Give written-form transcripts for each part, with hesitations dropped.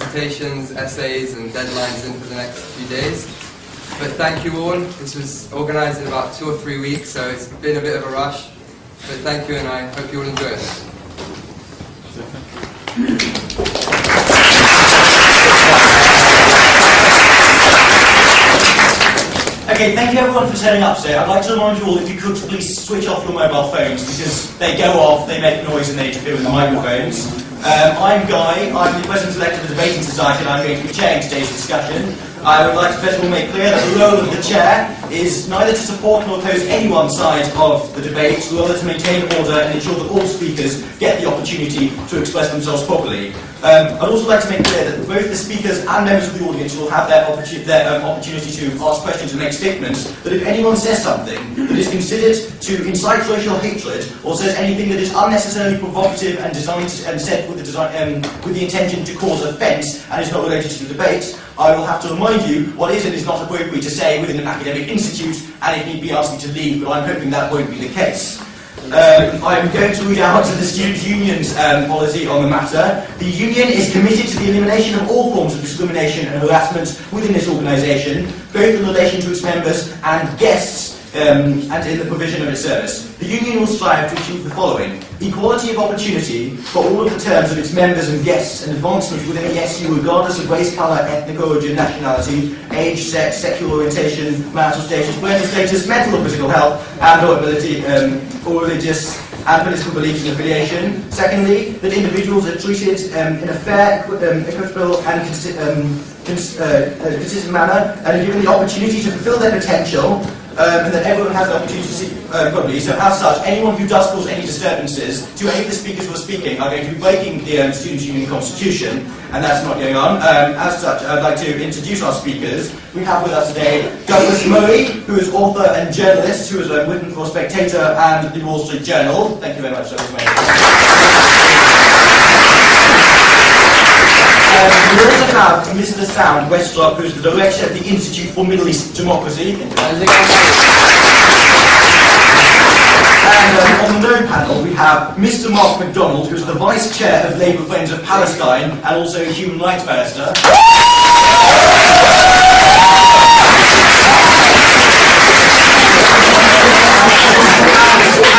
dissertations, essays and deadlines in for the next few days. But thank you all. This was organised in about 2 or 3 weeks, so it's been a bit of a rush. But thank you, and I hope you all enjoy it. Okay, thank you everyone for turning up today. I'd like to remind you all, if you could please switch off your mobile phones, because they go off, they make noise and they interfere with the microphones. I'm Guy, I'm the President-elect of the Debating Society, and I'm going to be chairing today's discussion. I would like to first of all make clear that the role of the chair is neither to support nor oppose any one side of the debate, rather to maintain order and ensure that all speakers get the opportunity to express themselves properly. I'd also like to make clear that both the speakers and members of the audience will have their opportunity to ask questions and make statements, that if anyone says something that is considered to incite racial hatred, or says anything that is unnecessarily provocative and designed and said with the intention to cause offence and is not related to the debate, I will have to remind you what is and is not appropriate to say within an academic institute, and if need be ask you to leave, but I'm hoping that won't be the case. I'm going to read out the Student Union's policy on the matter. The Union is committed to the elimination of all forms of discrimination and harassment within this organisation, both in relation to its members and guests, and in the provision of its service. The Union will strive to achieve the following: equality of opportunity for all of the terms of its members and guests, and advancement within the SU regardless of race, colour, ethnic origin, nationality, age, sex, sexual orientation, marital status, parental status, mental or physical health, and or ability, or religious and political beliefs and affiliation. Secondly, that individuals are treated in a fair, equitable and consistent manner, and are given the opportunity to fulfil their potential, and that everyone has the opportunity to see properly. So as such, anyone who does cause any disturbances to any of the speakers who are speaking are going to be breaking the Students' Union Constitution, and that's not going on. As such, I'd like to introduce our speakers. We have with us today Douglas Murray, who is author and journalist, who has written for Spectator and the Wall Street Journal. Thank you very much, Douglas Murray. We also have Mr. Sam Westropp, who is the director of the Institute for Middle East Democracy. And on the no panel, we have Mr. Mark MacDonald, who is the Vice Chair of Labour Friends of Palestine and also a human rights barrister.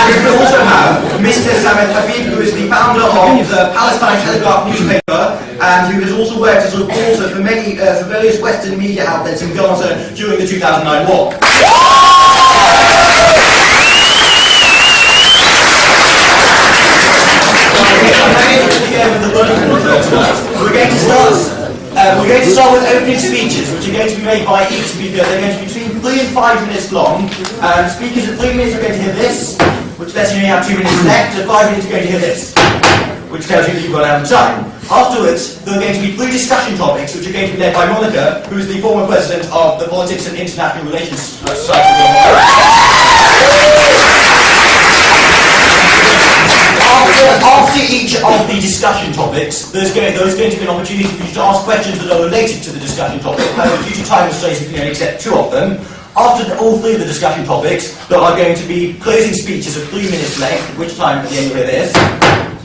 And we also have Mr. Samet Habib, who is the founder of the Palestine Telegraph newspaper, and who has also worked as a reporter for many for various Western media outlets in Gaza during the 2009 war. We're going to start with opening speeches, which are going to be made by each speaker. They're going to be between 3 and 5 minutes long. Speakers at 3 minutes are going to hear this, which lets you know you have 2 minutes left. At 5 minutes, you're going to hear this, which tells you that you've got out of time. Afterwards, there are going to be 3 discussion topics, which are going to be led by Monica, who is the former president of the Politics and International Relations Society. After each of the discussion topics, there's going to be an opportunity for you to ask questions that are related to the discussion topic. However, due to time restraints, we can only accept 2 of them. After all 3 of the discussion topics, there are going to be closing speeches of 3 minutes length, at which time at the end you'll hear this.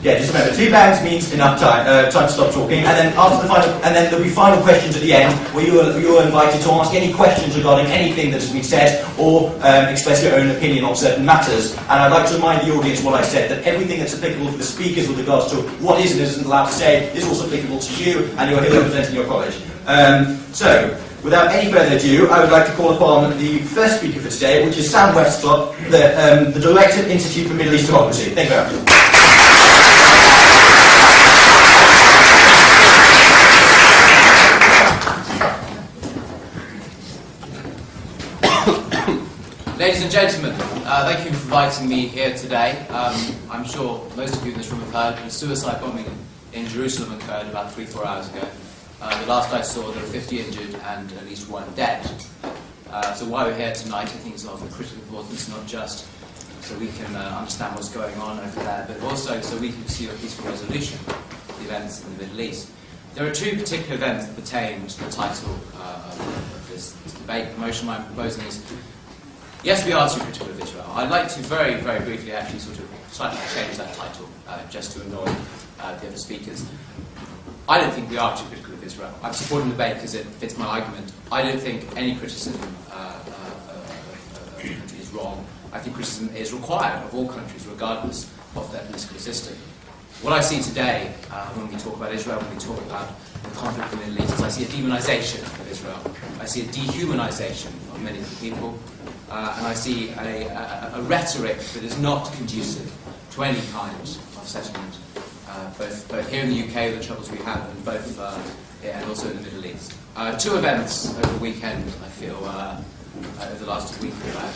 Yeah, just remember, 2 bands means enough time to stop talking, and then after there'll be final questions at the end, where you are invited to ask any questions regarding anything that has been said, or express your own opinion on certain matters. And I'd like to remind the audience what I said, that everything that's applicable to the speakers with regards to what is and isn't allowed to say is also applicable to you, and you're here representing your college. So, without any further ado, I would like to call upon the first speaker for today, which is Sam Westropp, the Director of the Institute for Middle East Democracy. Thank you very much. Ladies and gentlemen, thank you for inviting me here today. I'm sure most of you in this room have heard the suicide bombing in Jerusalem occurred about 3-4 hours ago. The last I saw, there were 50 injured and at least 1 dead. So why we're here tonight, I think, is of critical importance, not just so we can understand what's going on over there, but also so we can see a peaceful resolution of the events in the Middle East. There are 2 particular events that pertain to the title of this debate. The motion I'm proposing is, yes, we are too critical of Israel. I'd like to very, very briefly actually sort of slightly change that title, just to annoy the other speakers. I don't think we are too critical of of Israel. I'm supporting the debate because it fits my argument. I don't think any criticism of a country is wrong. I think criticism is required of all countries, regardless of their political system. What I see today, when we talk about Israel, when we talk about the conflict in the Middle East, is I see a demonization of Israel. I see a dehumanization of many of the people. And I see a rhetoric that is not conducive to any kind of settlement, both here in the UK, with the troubles we have, and and also in the Middle East. Two events over the weekend, I feel, over the last week about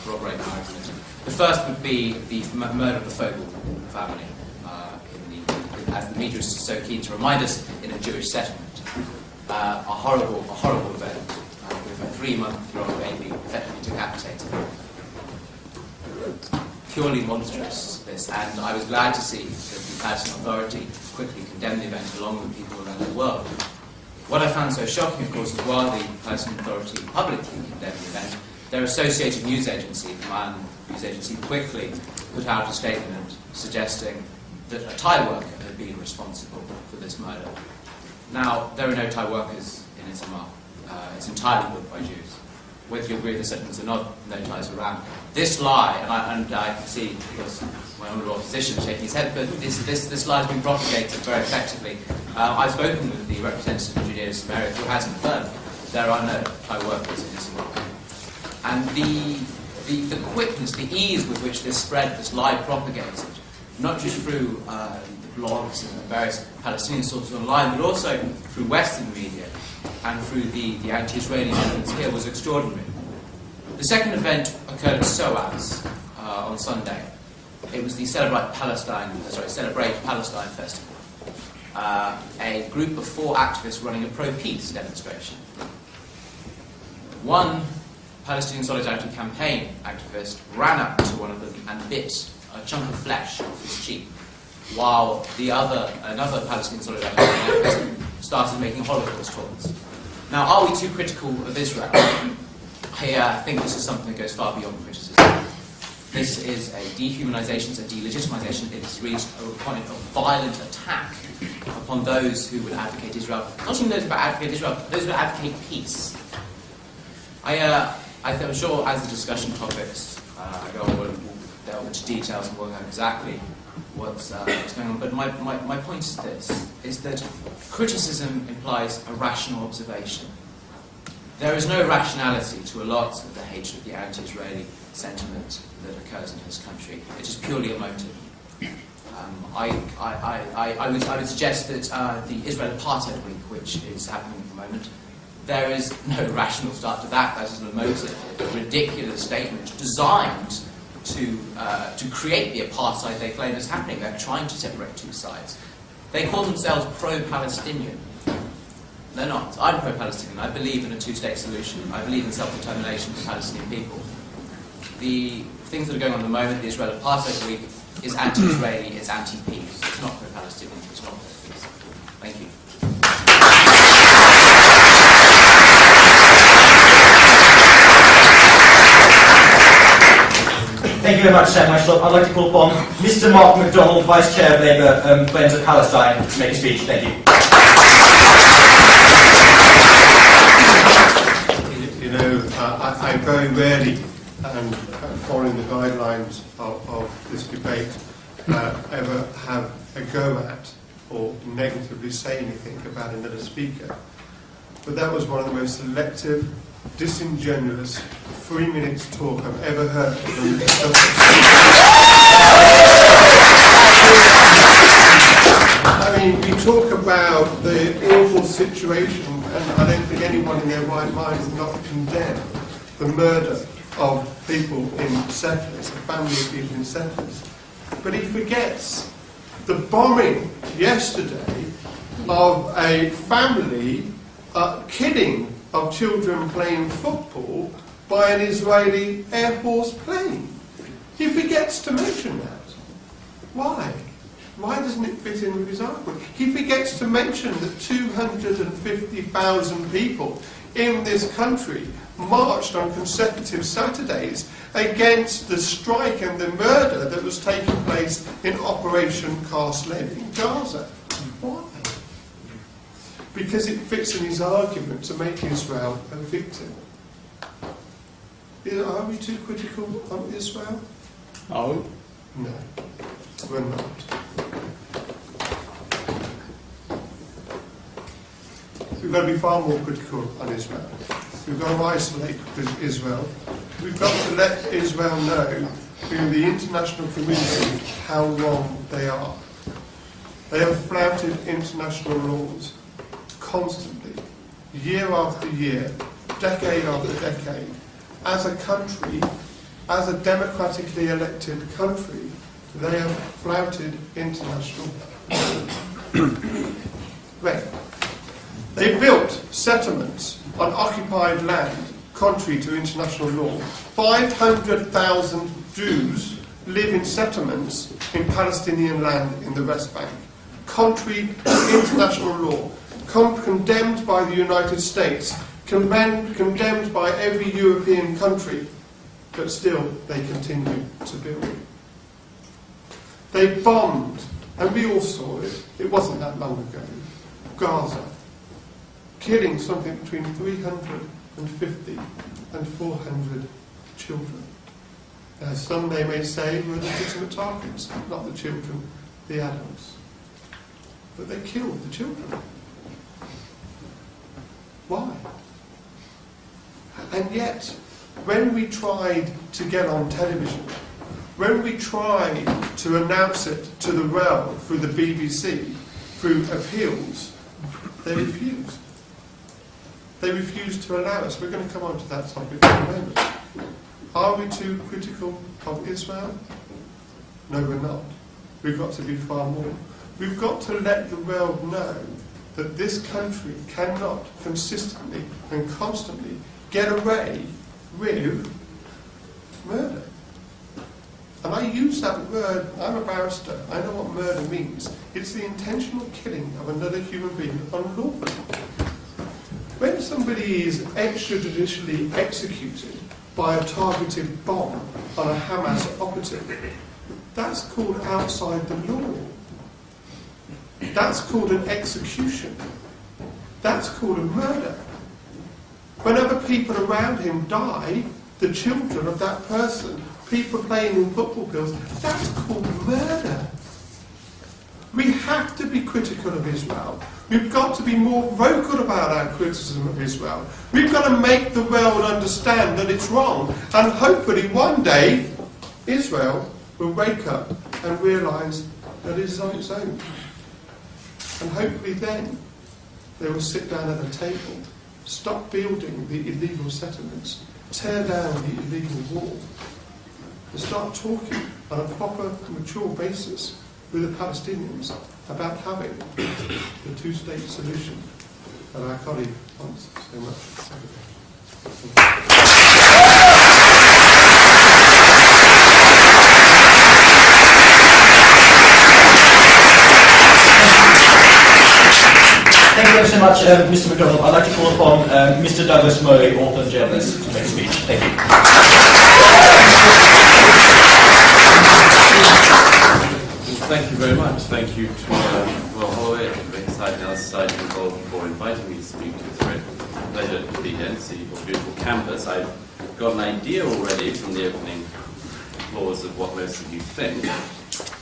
corroborate my argument. The first would be the murder of the Fogel family, as the media is so keen to remind us, in a Jewish settlement. A horrible event, with a 3-month-old baby effectively decapitated. Purely monstrous, this, and I was glad to see that the Palestinian Authority quickly condemned the event along with people around the world. What I found so shocking, of course, is while the Palestinian Authority publicly condemned the event, their associated news agency, the Man News Agency, quickly put out a statement suggesting that a Thai worker had been responsible for this murder. Now, there are no Thai workers in Itamar. It's entirely built by Jews. Whether you agree with the sentiments or not, no Thais around. This lie, and I can see, because my honourable opposition shaking his head, but this lie has been propagated very effectively. I've spoken with the representative of Judea and Samaria, who has confirmed there are no Thai workers in Itamar. And the quickness, the ease with which this spread, this lie propagated, not just through the blogs and various Palestinian sources online, but also through Western media and through the anti-Israeli sentiments here, was extraordinary. The second event occurred at SOAS on Sunday. It was the Celebrate Palestine Festival. A group of 4 activists running a pro-peace demonstration. One Palestinian Solidarity Campaign activist ran up to one of them and bit a chunk of flesh off his cheek, while another Palestinian Solidarity Campaign activist started making Holocaust taunts. Now, are we too critical of Israel? I think this is something that goes far beyond criticism. This is a dehumanization, it's a delegitimization, it has reached a point of violent attack upon those who would advocate Israel. Not even those who would advocate Israel, but those who would advocate peace. I'm sure as the discussion topics go on, we'll delve into details and work out exactly what's going on. But my point is this, is that criticism implies a rational observation. There is no rationality to a lot of the hatred, the anti-Israeli sentiment that occurs in this country. It is purely emotive. I would suggest that the Israel Apartheid Week, which is happening at the moment, there is no rational start to that. That is an emotive, ridiculous statement designed to create the apartheid they claim is happening. They're trying to separate two sides. They call themselves pro-Palestinian. They're not. I'm pro-Palestinian. I believe in a two-state solution. I believe in self-determination for Palestinian people. The things that are going on at the moment, the Israel Apartheid Week, is anti-Israeli, it's anti-peace. It's not pro-Palestinian, it's not pro-peace. Thank you. Thank you very much, Sam Westlop. I'd like to call upon Mr. Mark MacDonald, Vice Chair of Labour, Friends of Palestine, to make a speech. Thank you. You know, I very rarely, following the guidelines of this debate, ever have a go at or negatively say anything about another speaker. But that was one of the most selective, disingenuous 3 minutes talk I've ever heard from I mean, we talk about the awful situation, and I don't think anyone in their right mind would not condemn the murder of people in settlers, the family of people in settlers. But he forgets the bombing yesterday of a family killing of children playing football by an Israeli Air Force plane. He forgets to mention that. Why? Why doesn't it fit in with his argument? He forgets to mention that 250,000 people in this country marched on consecutive Saturdays against the strike and the murder that was taking place in Operation Cast Lead in Gaza. Why? because it fits in his argument to make Israel a victim. Are we too critical on Israel? Oh, No, we're not. We've got to be far more critical on Israel. We've got to isolate Israel. We've got to let Israel know, through the international community, how wrong they are. They have flouted international laws constantly, year after year, decade after decade. As a country, as a democratically elected country, they have flouted international law. Right. They built settlements on occupied land, contrary to international law. 500,000 Jews live in settlements in Palestinian land in the West Bank, contrary to international law, condemned by the United States, condemned by every European country, but still they continue to build. They bombed, and we all saw it, it wasn't that long ago, Gaza, killing something between 350 and 400 children. Some, they may say, were legitimate targets, not the children, the adults. But they killed the children. Why? And yet, when we tried to get on television, when we tried to announce it to the world through the BBC, through appeals, they refused. They refused to allow us. We're going to come on to that topic in a moment. Are we too critical of Israel? No, we're not. We've got to be far more. We've got to let the world know that this country cannot consistently and constantly get away with murder. And I use that word, I'm a barrister, I know what murder means. It's the intentional killing of another human being unlawfully. When somebody is extrajudicially executed by a targeted bomb on a Hamas operative, that's called outside the law. That's called an execution. That's called a murder. When other people around him die, the children of that person, people playing in football fields, that's called murder. We have to be critical of Israel. We've got to be more vocal about our criticism of Israel. We've got to make the world understand that it's wrong. And hopefully one day, Israel will wake up and realise that it is on its own. And hopefully then, they will sit down at a table, stop building the illegal settlements, tear down the illegal wall, and start talking on a proper, mature basis with the Palestinians about having the two-state solution that our colleague wants so much. Thank you ever so much, Mr. MacDonald. I'd like to call upon Mr. Douglas Murray, author and journalist, to make a speech. Thank you. Thank you very much. Thank you to Will Holloway and the Exciting Our Society involved for inviting me to speak to you. It's a great pleasure to be here and see your beautiful campus. I've got an idea already from the opening applause of what most of you think.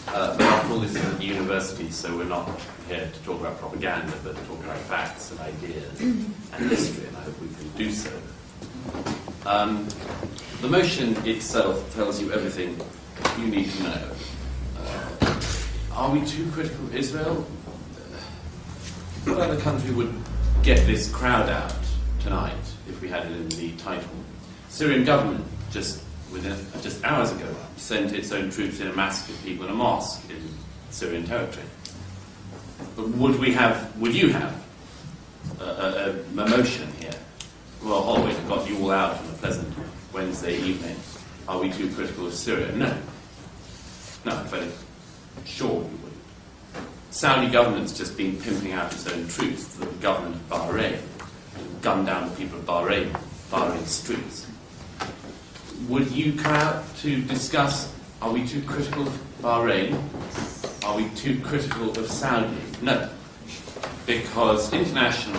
But after all, this is at the university, so we're not here to talk about propaganda, but to talk about facts and ideas and history, and I hope we can do so. The motion itself tells you everything you need to know. Are we too critical of Israel? What other country would get this crowd out tonight if we had it in the title? Syrian government just hours ago sent its own troops in and massacred people in a mosque in Syrian territory. But would you have a motion here? Well, Holloway got you all out on a pleasant Wednesday evening. Are we too critical of Syria? No. No, I'm fairly sure you wouldn't. Saudi government's just been pimping out its own troops to the government of Bahrain to gun down the people of Bahrain's streets. Would you come out to discuss, are we too critical of Bahrain? Are we too critical of Saudi? No. because international